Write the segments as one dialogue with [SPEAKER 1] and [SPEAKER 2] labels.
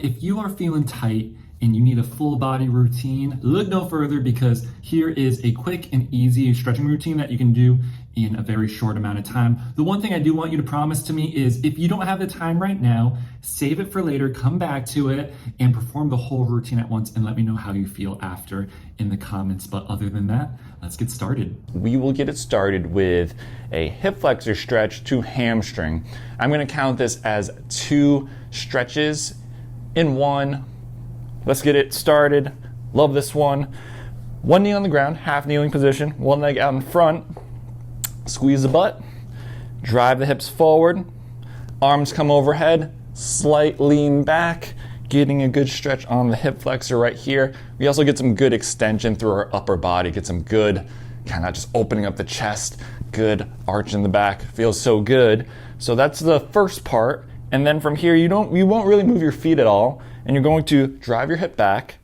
[SPEAKER 1] If you are feeling tight and you need a full body routine, look no further because here is a quick and easy stretching routine that you can do in a very short amount of time. The one thing I do want you to promise to me is if you don't have the time right now, save it for later, come back to it and perform the whole routine at once and let me know how you feel after in the comments. But other than that, let's get started.
[SPEAKER 2] We will get it started with a hip flexor stretch to hamstring. I'm going to count this as 2 stretches in one. Let's get it started. Love this one. One knee on the ground, half kneeling position, one leg out in front. Squeeze the butt, drive the hips forward, arms come overhead, slight lean back, getting a good stretch on the hip flexor right here. We also get some good extension through our upper body, get some good kind of just opening up the chest, good arch in the back, feels so good. So that's the first part. And then from here, you won't really move your feet at all, and you're going to drive your hip back,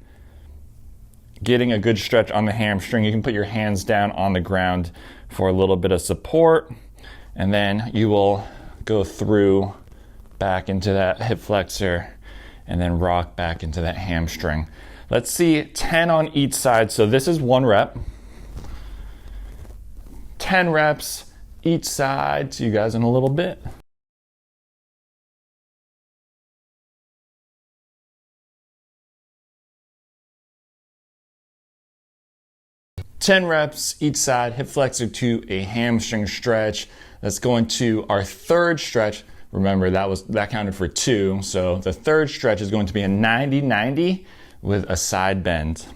[SPEAKER 2] getting a good stretch on the hamstring. You can put your hands down on the ground for a little bit of support, and then you will go through back into that hip flexor and then rock back into that hamstring. Let's see 10 on each side. So this is 1 rep. 10 reps each side. See you guys in a little bit. Ten reps each side, hip flexor to a hamstring stretch. Let's go into our third stretch. Remember that counted for 2. So the third stretch is going to be a 90-90 with a side bend.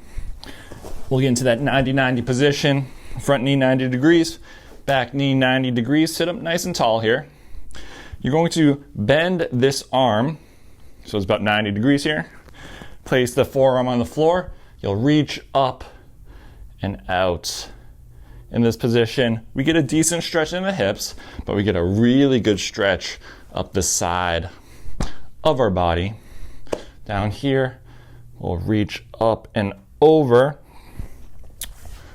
[SPEAKER 2] We'll get into that 90-90 position. Front knee 90 degrees, back knee 90 degrees. Sit up nice and tall here. You're going to bend this arm, so it's about 90 degrees here. Place the forearm on the floor. You'll reach up and out. In this position, we get a decent stretch in the hips, but we get a really good stretch up the side of our body. Down here, we'll reach up and over.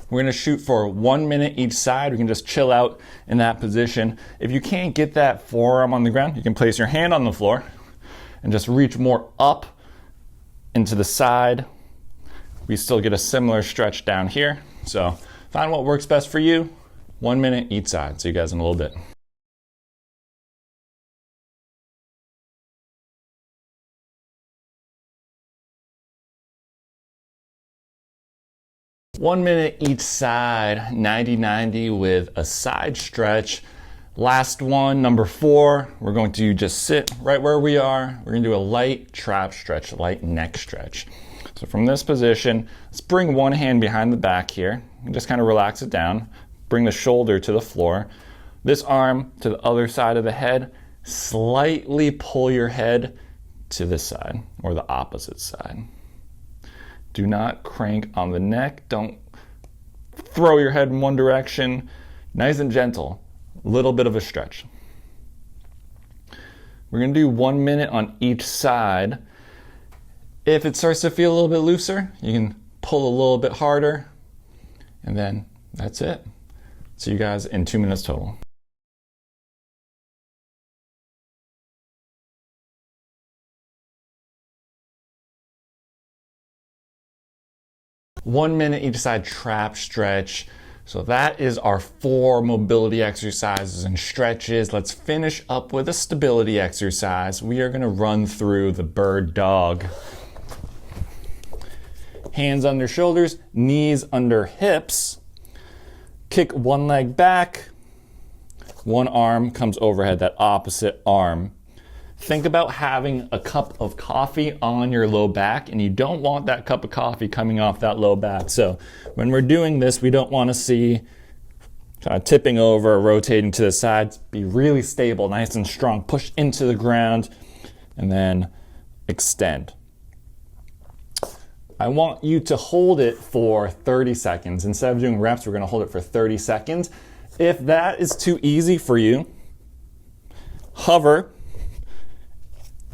[SPEAKER 2] We're gonna shoot for 1 minute each side. We can just chill out in that position. If you can't get that forearm on the ground, you can place your hand on the floor and just reach more up into the side. We still get a similar stretch down here. So find what works best for you. 1 minute each side. See you guys in a little bit. One minute each side, 90-90 with a side stretch. Last one, number 4, we're going to just sit right where we are. We're gonna do a light trap stretch, light neck stretch. So from this position, let's bring one hand behind the back here and just kind of relax it down. Bring the shoulder to the floor. This arm to the other side of the head. Slightly pull your head to this side or the opposite side. Do not crank on the neck. Don't throw your head in one direction. Nice and gentle. A little bit of a stretch. We're going to do 1 minute on each side. If it starts to feel a little bit looser, you can pull a little bit harder, and then that's it. See you guys in 2 minutes total. One minute each side trap stretch. So that is our 4 mobility exercises and stretches. Let's finish up with a stability exercise. We are gonna run through the bird dog. Hands under shoulders, knees under hips. Kick one leg back. One arm comes overhead, that opposite arm. Think about having a cup of coffee on your low back, and you don't want that cup of coffee coming off that low back. So when we're doing this, we don't want to see kind of tipping over, rotating to the sides. Be really stable, nice and strong. Push into the ground, and then extend. I want you to hold it for 30 seconds. Instead of doing reps, we're gonna hold it for 30 seconds. If that is too easy for you, hover,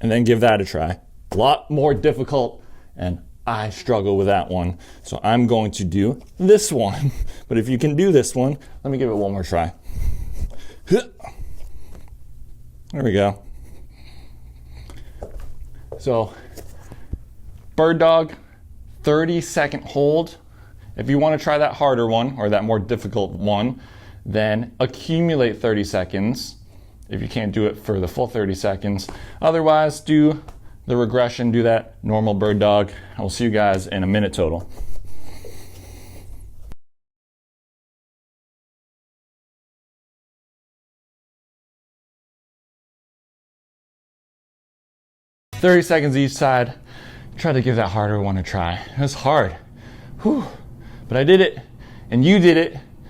[SPEAKER 2] and then give that a try. A lot more difficult, and I struggle with that one. So I'm going to do this one. But if you can do this one, let me give it one more try. There we go. So Bird dog, 30-second hold. If you want to try that harder one or that more difficult one, then accumulate 30 seconds if you can't do it for the full 30 seconds. Otherwise, do the regression, do that normal bird dog. I will see you guys in a minute total. "30 seconds each side." Try to give that harder one a try. It was hard. Whew. But I did it, and you did it.